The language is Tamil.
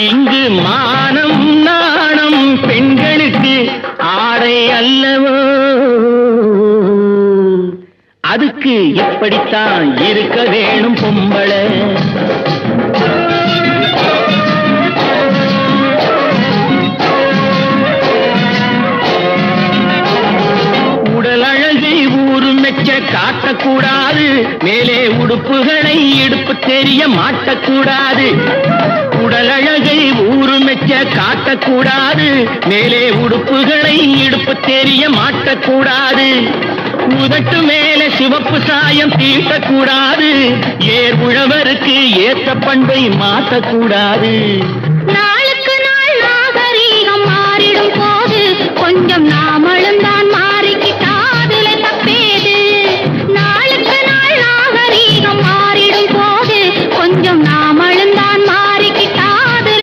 இங்கு மானம் நாணம் பெண்களுக்கு ஆடை அல்லவோ, அதுக்கு எப்படித்தான் இருக்க வேணும் பொம்பளை. உடல் அழகை ஊரு மெச்ச காட்டக்கூடாது, மேலே உடுப்புகளை இடுப்பு தெரிய மாட்டக்கூடாது. உடல் அழகை ஊரு மெச்ச காட்டக்கூடாது, மேலே உடுப்புகளை இடுப்பு தெரிய மாட்டக்கூடாது. உதட்டு மேலே சிவப்பு சாயம் தீட்டக்கூடாது, ஏர் உழவருக்கு ஏற்ற பண்பை மாற்றக்கூடாது.